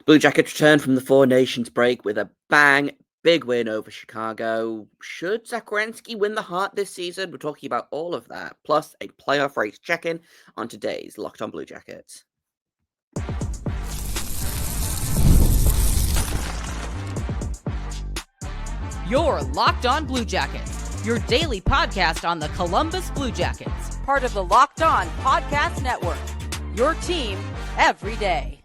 Blue Jackets return from the Four Nations break with a bang. Big win over Chicago. Should Zach Werenski win the Hart this season? We're talking about all of that, plus a playoff race check-in on today's Locked On Blue Jackets. You're Locked On Blue Jackets, your daily podcast on the Columbus Blue Jackets, part of the Locked On Podcast Network, your team every day.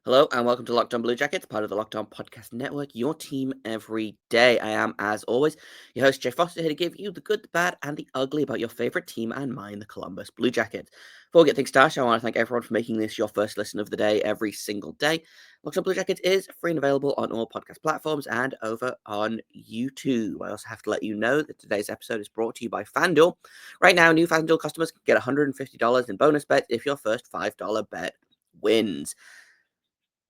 Hello and welcome to Locked On Blue Jackets, part of the Locked On Podcast Network, your team every day. I am, as always, your host, Jay Foster, here to give you the good, the bad, and the ugly about your favorite team and mine, the Columbus Blue Jackets. Before we get things started, I want to thank everyone for making this your first listen of the day every single day. Locked On Blue Jackets is free and available on all podcast platforms and over on YouTube. I also have to let you know that today's episode is brought to you by FanDuel. Right now, new FanDuel customers can get $150 in bonus bets if your first $5 bet wins.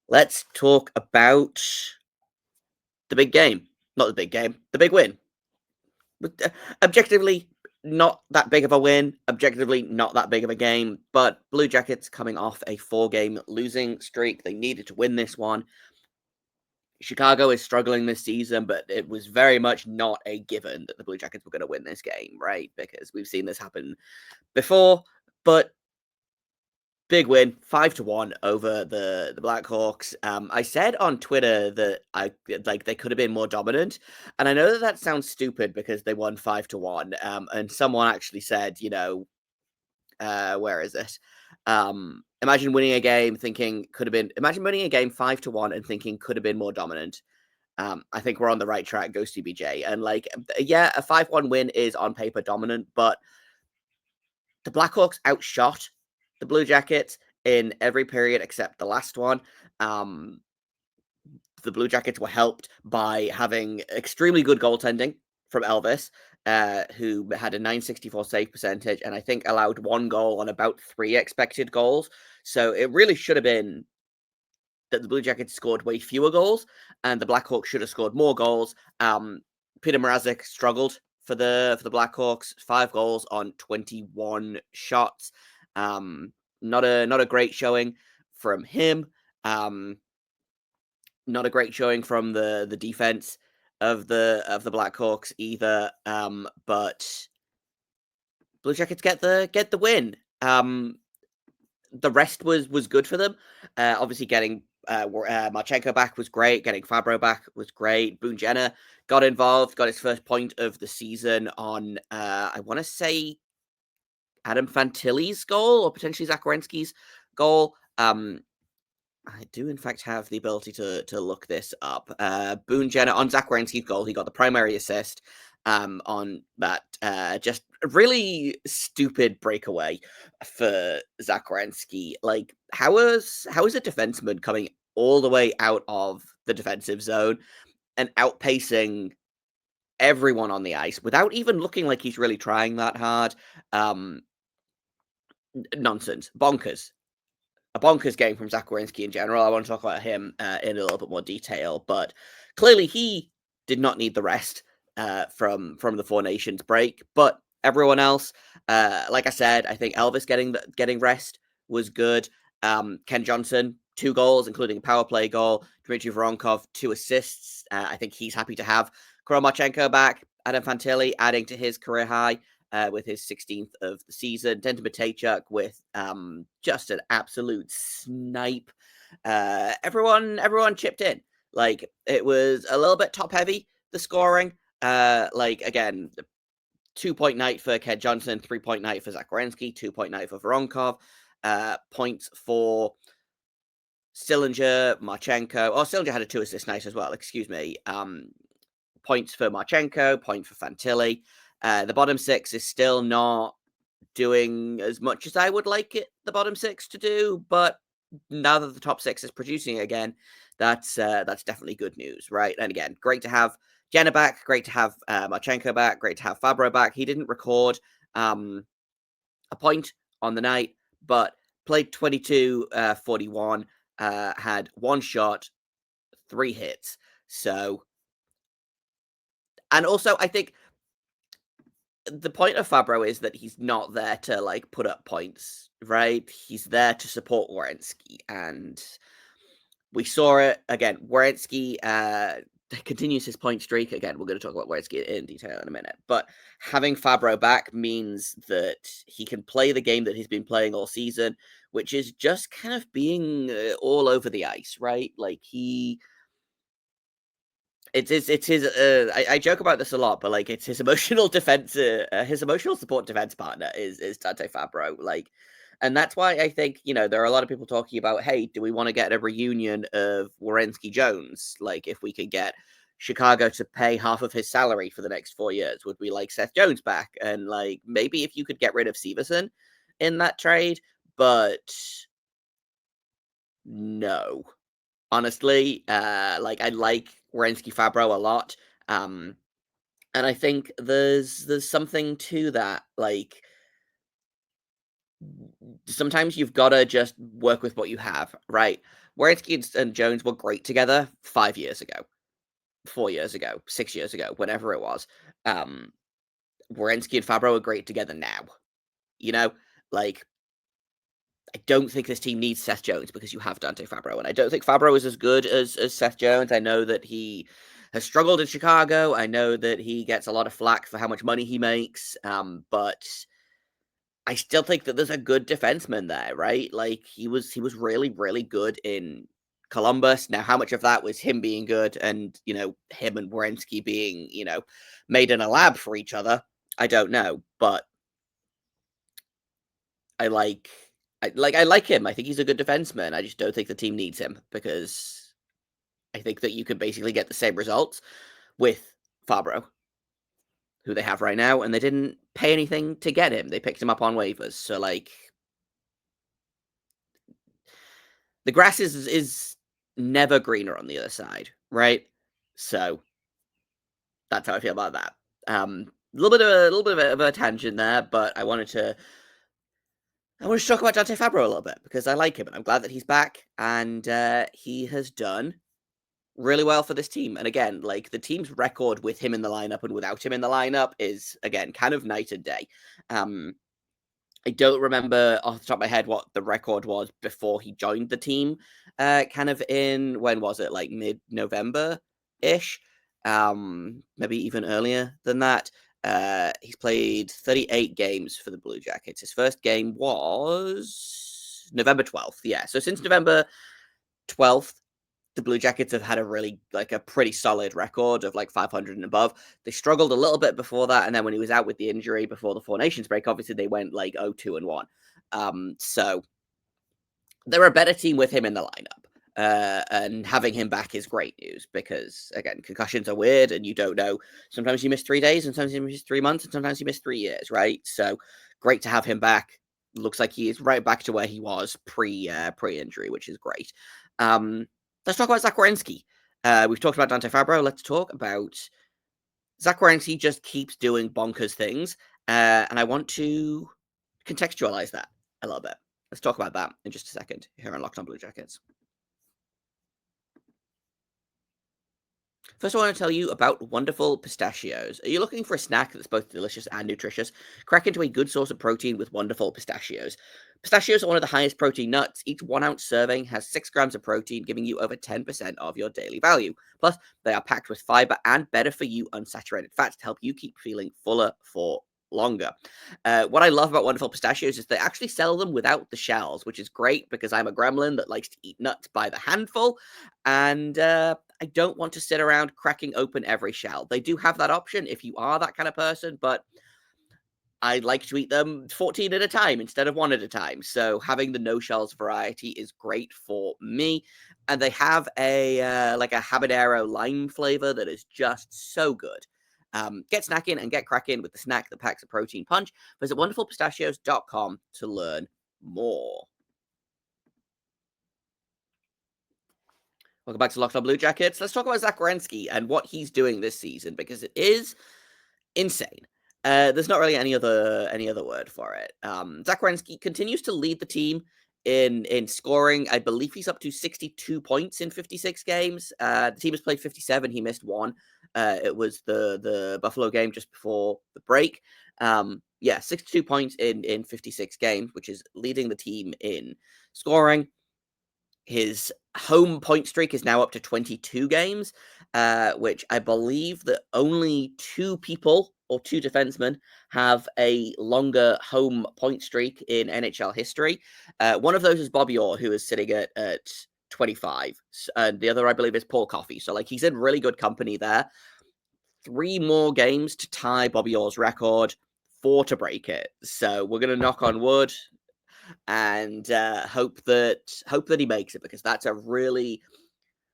Let's talk about the big game. Not the big game, the big win. Objectively, not that big of a win. Objectively, not that big of a game. But Blue Jackets coming off a 4-game losing streak. They needed to win this one. Chicago is struggling this season, but it was very much not a given that the Blue Jackets were going to win this game, right? Because we've seen this happen before. But big win, 5-1 over the Blackhawks. I said on Twitter that they could have been more dominant, and I know that sounds stupid because they won 5-1. And someone actually said, where is it? Imagine winning a game imagine winning a game 5-1 and thinking could have been more dominant. I think we're on the right track. Go CBJ. And a 5-1 win is on paper dominant, but the Blackhawks outshot the Blue Jackets in every period except the last one. The Blue Jackets were helped by having extremely good goaltending from Elvis, who had a .964 save percentage and I think allowed 1 goal on about 3 expected goals. So it really should have been that the Blue Jackets scored way fewer goals and the Blackhawks should have scored more goals. Peter Mrazek struggled for the Blackhawks, 5 goals on 21 shots. Not a great showing from him. Not a great showing from the defense of the Blackhawks either. But Blue Jackets get the win. The rest was good for them. Obviously getting Marchenko back was great. Getting Fabro back was great. Boone Jenner got involved, got his first point of the season on I want to say Adam Fantilli's goal or potentially Zach Werenski's goal. I do, in fact, have the ability to look this up. Boone Jenner on Zach Werenski's goal. He got the primary assist on that just really stupid breakaway for Zach Werenski. Like, how is a defenseman coming all the way out of the defensive zone and outpacing everyone on the ice without even looking like he's really trying that hard? Nonsense. Bonkers. A bonkers game from Zach Werenski in general. I want to talk about him in a little bit more detail, but clearly he did not need the rest from the Four Nations break. But everyone else, like I said, I think Elvis getting rest was good. Ken Johnson, 2 goals, including a power play goal. Dmitri Voronkov, 2 assists. I think he's happy to have Marchenko back. Adam Fantilli adding to his career high. With his 16th of the season. Denton Matejchuk with just an absolute snipe. Everyone chipped in. Like, it was a little bit top-heavy, the scoring. Again, 2-point night for Ken Johnson, 3-point night for Zach Werenski, 2-point night for Voronkov. Points for Sillinger, Marchenko. Oh, Sillinger had a 2-assist night as well, excuse me. Points for Marchenko, point for Fantilli. The bottom 6 is still not doing as much as I would like the bottom 6 to do, but now that the top 6 is producing again, that's definitely good news, right? And again, great to have Jenner back, great to have Marchenko back, great to have Fabro back. He didn't record a point on the night, but played 22-41, had 1 shot, 3 hits. So, and also I think the point of Fabro is that he's not there to put up points, right? He's there to support Werenski, and We saw it again. Werenski continues his point streak. Again, we're going to talk about Werenski in detail in a minute. But having Fabro back means that he can play the game that he's been playing all season, which is just kind of being all over the ice, right? Like it's his. I joke about this a lot, but like it's his emotional defense, his emotional support defense partner is Dante Fabro. Like, and that's why I think there are a lot of people talking about, hey, do we want to get a reunion of Werenski Jones? Like, if we could get Chicago to pay half of his salary for the next 4 years, would we like Seth Jones back? And like maybe if you could get rid of Severson in that trade, but no. Honestly, like I like Werenski Fabro a lot, and I think there's something to that. Like sometimes you've got to just work with what you have, right? Werenski and Jones were great together 5 years ago, 4 years ago, 6 years ago, whatever it was. Werenski and Fabro are great together now. Like I don't think this team needs Seth Jones because you have Dante Fabro, and I don't think Fabro is as good as Seth Jones. I know that he has struggled in Chicago. I know that he gets a lot of flack for how much money he makes, but I still think that there's a good defenseman there, right? Like he was really, really good in Columbus. Now, how much of that was him being good and him and Werenski being made in a lab for each other? I don't know, but I like him. I think he's a good defenseman. I just don't think the team needs him because I think that you could basically get the same results with Fabro, who they have right now, and they didn't pay anything to get him. They picked him up on waivers. So like the grass is never greener on the other side, right? So that's how I feel about that. A little bit of a tangent there, but I wanted to talk about Dante Fabro a little bit because I like him and I'm glad that he's back and he has done really well for this team. And again, like the team's record with him in the lineup and without him in the lineup is again kind of night and day. I don't remember off the top of my head what the record was before he joined the team. Kind of in when was it, like mid-November ish? Maybe even earlier than that. He's played 38 games for the Blue Jackets. His first game was November 12th. Yeah, so since November 12th, the Blue Jackets have had a pretty solid record of like 500 and above. They struggled a little bit before that, and then when he was out with the injury before the Four Nations break, obviously they went like 0-2-1. So they're a better team with him in the lineup. And having him back is great news because, again, concussions are weird and you don't know. Sometimes you miss 3 days, and sometimes you miss 3 months, and sometimes you miss 3 years, right? So great to have him back. Looks like he is right back to where he was pre-injury, which is great. Let's talk about Zach Werenski. We've talked about Dante Fabro. Let's talk about Zach Werenski. Just keeps doing bonkers things, and I want to contextualize that a little bit. Let's talk about that in just a second here on Locked On Blue Jackets. First, I want to tell you about wonderful pistachios. Are you looking for a snack that's both delicious and nutritious? Crack into a good source of protein with wonderful pistachios. Pistachios are one of the highest protein nuts. Each 1 ounce serving has 6 grams of protein, giving you over 10% of your daily value. Plus, they are packed with fiber and better for you unsaturated fats to help you keep feeling fuller for longer. What I love about Wonderful Pistachios is they actually sell them without the shells, which is great because I'm a gremlin that likes to eat nuts by the handful, and I don't want to sit around cracking open every shell. They do have that option if you are that kind of person, but I like to eat them 14 at a time instead of 1 at a time. So having the no shells variety is great for me. And they have a like a habanero lime flavor that is just so good. Get snackin and get crackin with the snack that packs a protein punch. Visit wonderfulpistachios.com to learn more. Welcome back to Locked On Blue Jackets. Let's talk about Zach Werenski and what he's doing this season because it is insane. There's not really any other word for it. Zach Werenski continues to lead the team in scoring. I believe he's up to 62 points in 56 games. The team has played 57. He missed 1. It was the Buffalo game just before the break. 62 points in 56 games, which is leading the team in scoring. His home point streak is now up to 22 games, which I believe that only 2 people or 2 defensemen have a longer home point streak in NHL history. One of those is Bobby Orr, who is sitting at 25. And the other, I believe, is Paul Coffey. So, like, he's in really good company there. 3 more games to tie Bobby Orr's record, 4 to break it. So we're going to knock on wood and hope that he makes it, because that's a really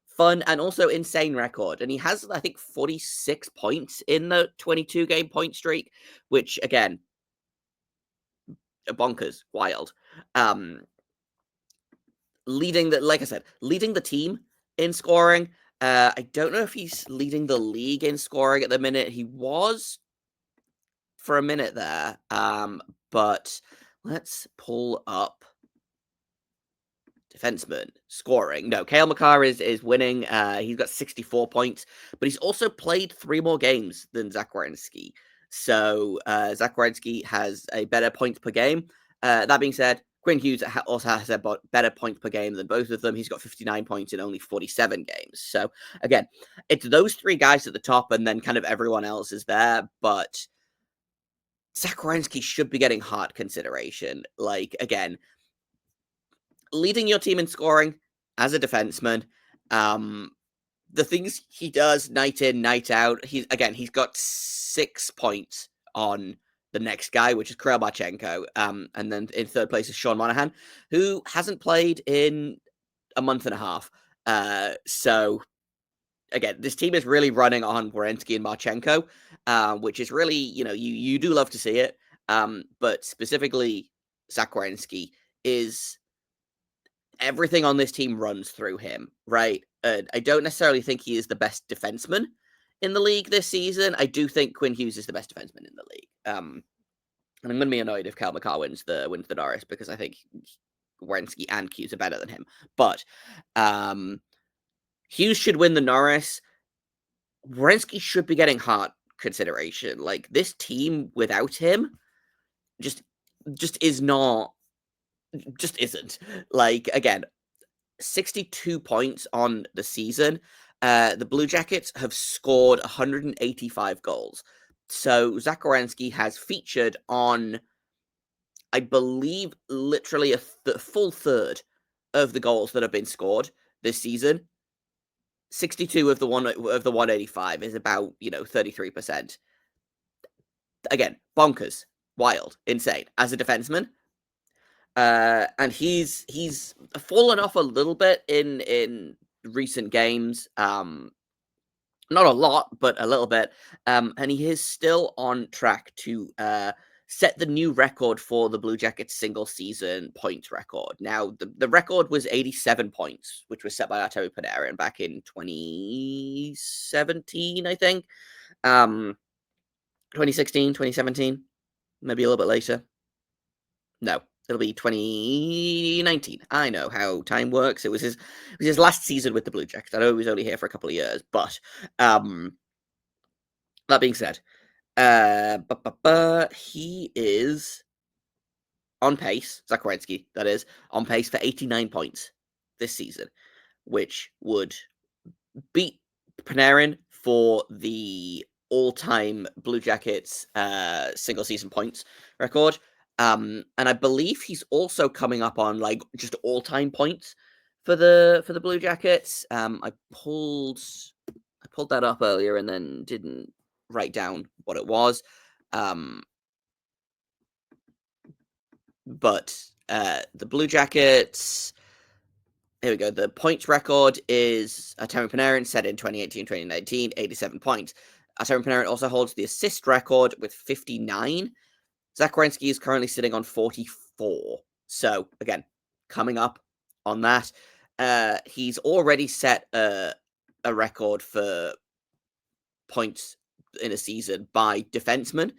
fun and also insane record. And he has, I think, 46 points in the 22 game point streak, which again, bonkers, wild. Leading the team in scoring. I don't know if he's leading the league in scoring at the minute. He was for a minute there. But let's pull up defenseman scoring. No, Cale Makar is winning. He's got 64 points, but he's also played 3 more games than Zach Werenski. So Zach Werenski has a better points per game. That being said, Quinn Hughes also has a better points per game than both of them. He's got 59 points in only 47 games. So again, it's those 3 guys at the top, and then kind of everyone else is there. But Zach Werenski should be getting Hart consideration. Like, again, leading your team in scoring as a defenseman, the things he does night in, night out, he's got 6 points on the next guy, which is Kirill Marchenko. And then in third place is Sean Monahan, who hasn't played in a month and a half. So again, this team is really running on Werenski and Marchenko, which is really, you do love to see it. But specifically, Zach Werenski is everything on this team runs through him, right? I don't necessarily think he is the best defenseman in the league this season. I do think Quinn Hughes is the best defenseman in the league. And I'm going to be annoyed if Cale Makar wins the Norris, because I think Werenski and Hughes are better than him. But Hughes should win the Norris. Werenski should be getting Hart consideration. Like, this team without him just isn't. Like, again, 62 points on the season. The Blue Jackets have scored 185 goals. So Zach Werenski has featured on, I believe, literally a full third of the goals that have been scored this season. 62 of the 185 is about 33%. Again, bonkers, wild, insane as a defenseman. And he's fallen off a little bit in recent games. Not a lot, but a little bit. And he is still on track to set the new record for the Blue Jackets single season points record. Now, the record was 87 points, which was set by Artemi Panarin back in 2017, I think. 2016, 2017, maybe a little bit later. No, it'll be 2019. I know how time works. It was his last season with the Blue Jackets. I know he was only here for a couple of years, but that being said, he is on pace, Zach Werenski, that is, on pace for 89 points this season, which would beat Panarin for the all-time Blue Jackets single season points record. And I believe he's also coming up on like just all-time points for the Blue Jackets. I pulled that up earlier and then didn't write down what it was. But the Blue Jackets, here we go. The points record is Artemi Panarin set in 2018-2019, 87 points. Artemi Panarin also holds the assist record with 59. Zach Werenski is currently sitting on 44. So, again, coming up on that. He's already set a record for points in a season by defensemen,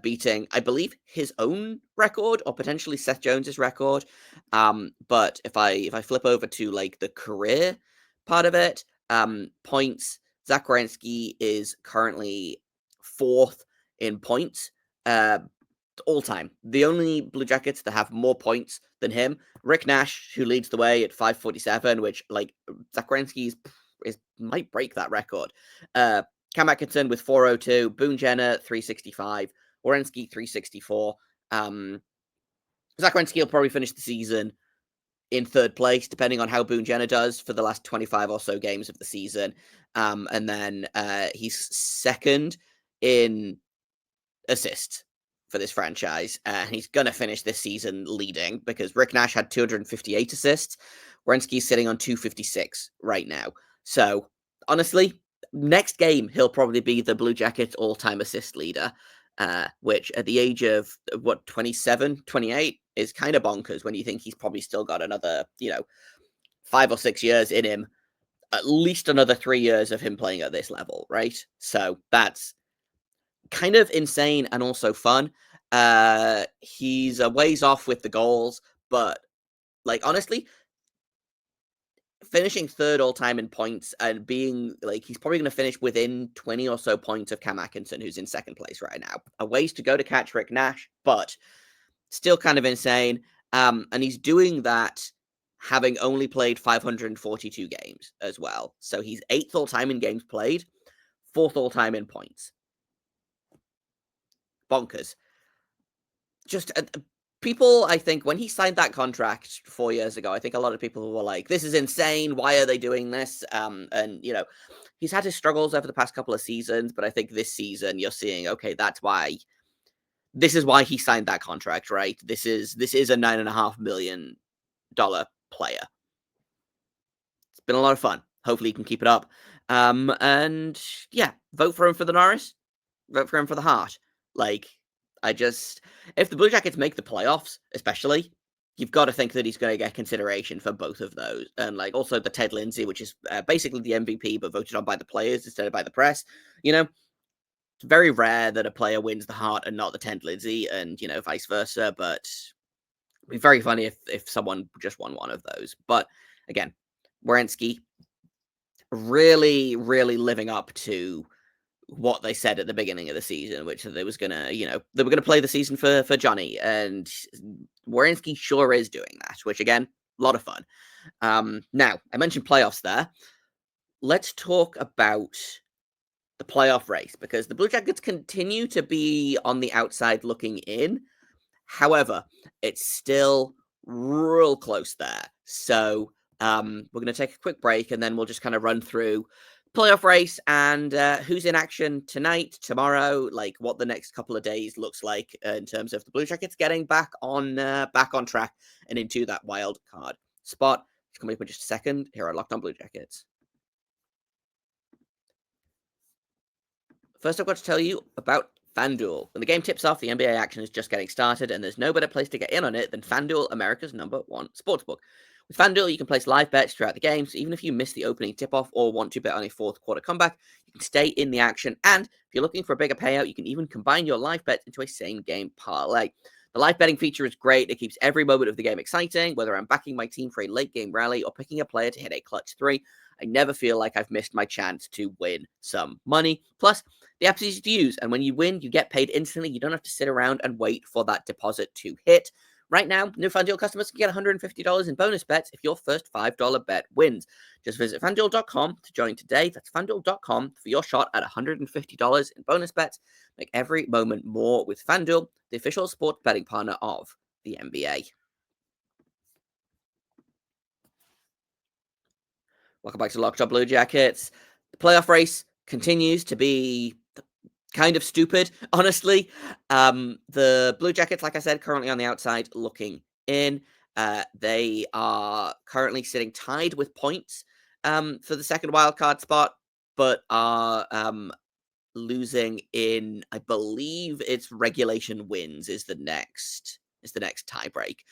beating, I believe, his own record or potentially Seth Jones's record. But if I flip over to like the career part of it, points, Zach Werenski is currently 4th in points, all time. The only Blue Jackets that have more points than him, Rick Nash, who leads the way at 547, which like Zach Werenski might break that record. Cam Atkinson with 402, Boone Jenner 365, Werenski 364. Zach Werenski will probably finish the season in third place, depending on how Boone Jenner does for the last 25 or so games of the season. And then he's second in assists for this franchise. He's going to finish this season leading because Rick Nash had 258 assists. Werenski's sitting on 256 right now. So, honestly, next game, he'll probably be the Blue Jackets all-time assist leader, which at the age of, 27, 28, is kind of bonkers when you think he's probably still got another, 5 or 6 years in him, at least another 3 years of him playing at this level, right? So, that's kind of insane and also fun. He's a ways off with the goals, but like honestly, finishing third all time in points and being like he's probably going to finish within 20 or so points of Cam Atkinson, who's in second place right now. A ways to go to catch Rick Nash, but still kind of insane. And he's doing that having only played 542 games as well. So he's 8th all time in games played, 4th all time in points. Bonkers. Just people, I think, when he signed that contract 4 years ago, I think a lot of people were like, this is insane. Why are they doing this? And, he's had his struggles over the past couple of seasons, but I think this season you're seeing, okay, this is why he signed that contract, right? This is a $9.5 million player. It's been a lot of fun. Hopefully he can keep it up. And yeah, vote for him for the Norris. Vote for him for the Hart. Like, if the Blue Jackets make the playoffs, especially, you've got to think that he's going to get consideration for both of those. And like also the Ted Lindsay, which is basically the MVP, but voted on by the players instead of by the press. It's very rare that a player wins the Hart and not the Ted Lindsay, and vice versa. But it'd be very funny if someone just won one of those. But again, Werenski really, really living up to what they said at the beginning of the season, which they was gonna, they were gonna play the season for Johnny, and Werenski sure is doing that, which again, a lot of fun. Now, I mentioned playoffs there. Let's talk about the playoff race, because the Blue Jackets continue to be on the outside looking in. However, it's still real close there. So we're going to take a quick break, and then we'll just kind of run through playoff race and who's in action tonight, tomorrow, like what the next couple of days looks like in terms of the Blue Jackets getting back on track and into that wild card spot. It's coming up in just a second here on Locked On Blue Jackets. First, I've got to tell you about FanDuel. When the game tips off, the NBA action is just getting started, and there's no better place to get in on it than FanDuel, America's #1 sportsbook. With FanDuel, you can place live bets throughout the game, so even if you miss the opening tip-off or want to bet on a fourth quarter comeback, you can stay in the action. And if you're looking for a bigger payout, you can even combine your live bets into a same-game parlay. The live betting feature is great. It keeps every moment of the game exciting, whether I'm backing my team for a late-game rally or picking a player to hit a clutch 3. I never feel like I've missed my chance to win some money. Plus, the app's easy to use, and when you win, you get paid instantly. You don't have to sit around and wait for that deposit to hit. Right now, new FanDuel customers can get $150 in bonus bets if your first $5 bet wins. Just visit FanDuel.com to join today. That's FanDuel.com for your shot at $150 in bonus bets. Make every moment more with FanDuel, the official sports betting partner of the NBA. Welcome back to Locked On Blue Jackets. The playoff race continues to be kind of stupid, honestly. The Blue Jackets, like I said, currently on the outside looking in. They are currently sitting tied with points for the second wildcard spot, but are losing in, I believe it's regulation wins is the next tie break.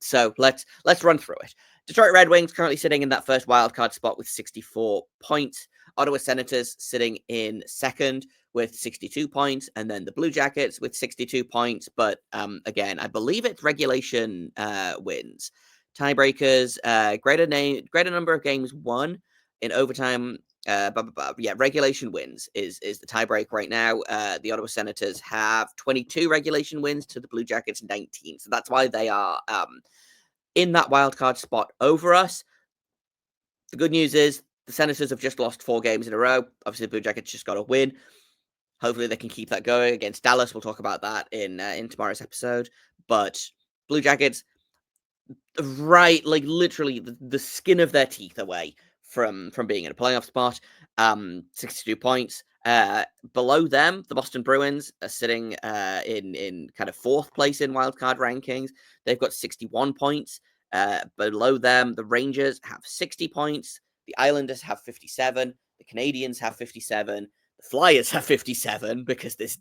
So let's run through it. Detroit Red Wings currently sitting in that first wildcard spot with 64 points. Ottawa Senators sitting in second with 62 points, and then the Blue Jackets with 62 points. But again, I believe it's regulation wins. Tiebreakers, greater number of games won in overtime regulation wins is the tiebreak right now. The Ottawa Senators have 22 regulation wins to the Blue Jackets 19, so that's why they are in that wildcard spot over us. The good news is the Senators have just lost 4 games in a row. Obviously, the Blue Jackets just got a win. Hopefully, they can keep that going against Dallas. We'll talk about that in tomorrow's episode. But Blue Jackets, right, like literally the skin of their teeth away from being in a playoff spot. 62 points. Below them, the Boston Bruins are sitting in kind of 4th place in wildcard rankings. They've got 61 points. Below them, the Rangers have 60 points. The Islanders have 57. The Canadiens have 57. The Flyers have 57 because this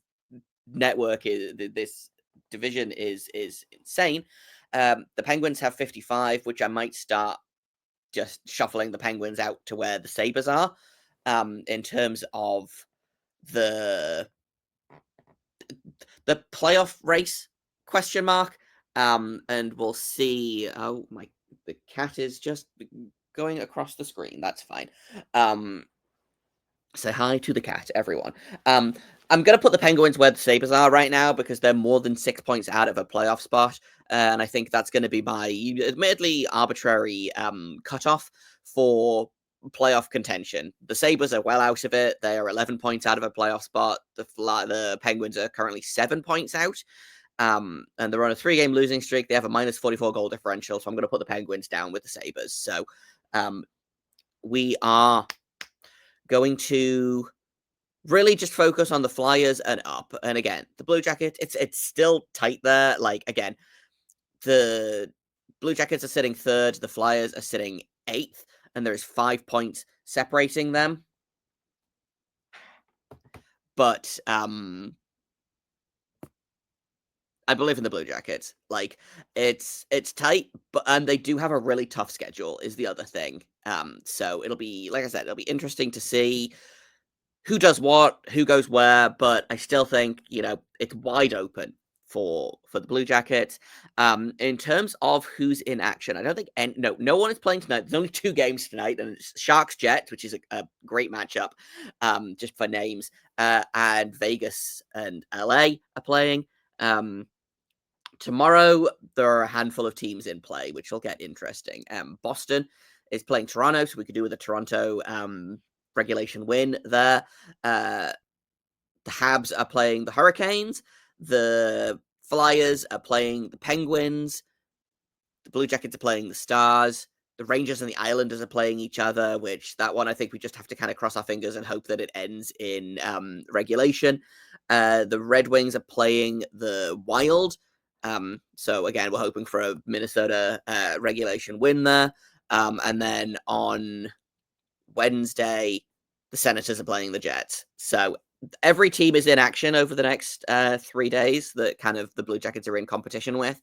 division is insane. The Penguins have 55, which I might start just shuffling the Penguins out to where the Sabres are in terms of the playoff race, ? And we'll see. Oh, the cat is just going across the screen. That's fine. Say hi to the cat, everyone. I'm going to put the Penguins where the Sabres are right now because they're more than 6 points out of a playoff spot. And I think that's going to be my admittedly arbitrary cutoff for playoff contention. The Sabres are well out of it. They are 11 points out of a playoff spot. The Penguins are currently 7 points out. And they're on a 3-game losing streak. They have a minus 44 goal differential. So I'm going to put the Penguins down with the Sabres. So we are going to really just focus on the Flyers and up. And again, the Blue Jackets, it's still tight there. Like, again, the Blue Jackets are sitting 3rd. The Flyers are sitting 8th. And there's 5 points separating them. But I believe in the Blue Jackets. Like, it's tight, and they do have a really tough schedule is the other thing. So it'll be, like I said, it'll be interesting to see who does what, who goes where, but I still think, it's wide open for the Blue Jackets. In terms of who's in action, I don't think no one is playing tonight. There's only 2 games tonight, and it's Sharks Jets, which is a great matchup, just for names. And Vegas and LA are playing. Tomorrow there are a handful of teams in play, which will get interesting. Boston is playing Toronto, so we could do with a Toronto regulation win there. The Habs are playing the Hurricanes. The Flyers are playing the Penguins. The Blue Jackets are playing the Stars. The Rangers and the Islanders are playing each other, which that one I think we just have to kind of cross our fingers and hope that it ends in regulation. The Red Wings are playing the Wild. So again, we're hoping for a Minnesota regulation win there. And then on Wednesday, the Senators are playing the Jets. So every team is in action over the next 3 days that kind of the Blue Jackets are in competition with.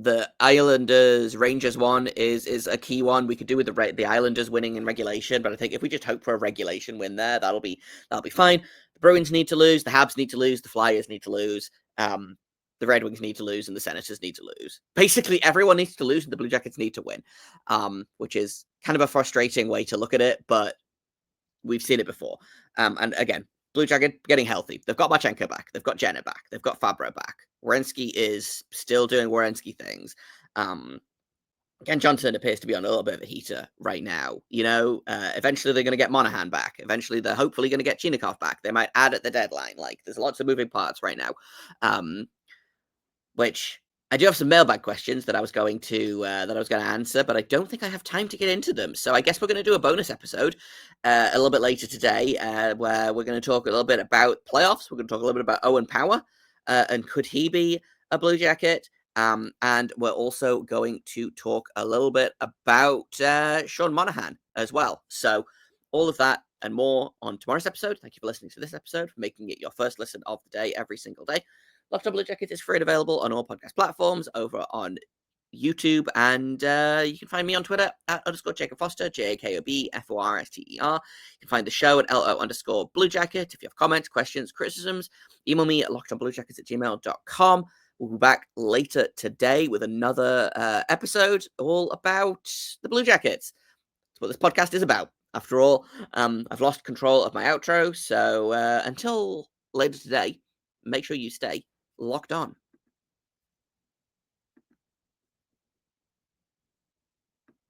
The Islanders Rangers one is a key one. We could do with the Islanders winning in regulation, but I think if we just hope for a regulation win there, that'll be fine. The Bruins need to lose, the Habs need to lose, the Flyers need to lose, the Red Wings need to lose, and the Senators need to lose. Basically, everyone needs to lose, and the Blue Jackets need to win, which is kind of a frustrating way to look at it, but we've seen it before. And again, Blue Jacket getting healthy. They've got Marchenko back. They've got Jenner back. They've got Fabra back. Werenski is still doing Werenski things. Ken Johnson appears to be on a little bit of a heater right now. Eventually they're going to get Monahan back. Eventually they're hopefully going to get Chinikov back. They might add at the deadline. Like, there's lots of moving parts right now. Which I do have some mailbag questions that I was going to answer, but I don't think I have time to get into them. So I guess we're going to do a bonus episode a little bit later today, where we're going to talk a little bit about playoffs. We're going to talk a little bit about Owen Power, and could he be a Blue Jacket? And we're also going to talk a little bit about Sean Monahan as well. So all of that and more on tomorrow's episode. Thank you for listening to this episode, for making it your first listen of the day every single day. Locked On Blue Jackets is free and available on all podcast platforms, over on YouTube, and you can find me on Twitter at _Jacob Foster, JAKOBFORSTER. You can find the show at LO_Blue Jacket. If you have comments, questions, criticisms, email me at lockedonbluejackets@gmail.com. We'll be back later today with another episode all about the Blue Jackets. That's what this podcast is about. After all, I've lost control of my outro, so until later today, make sure you stay locked on.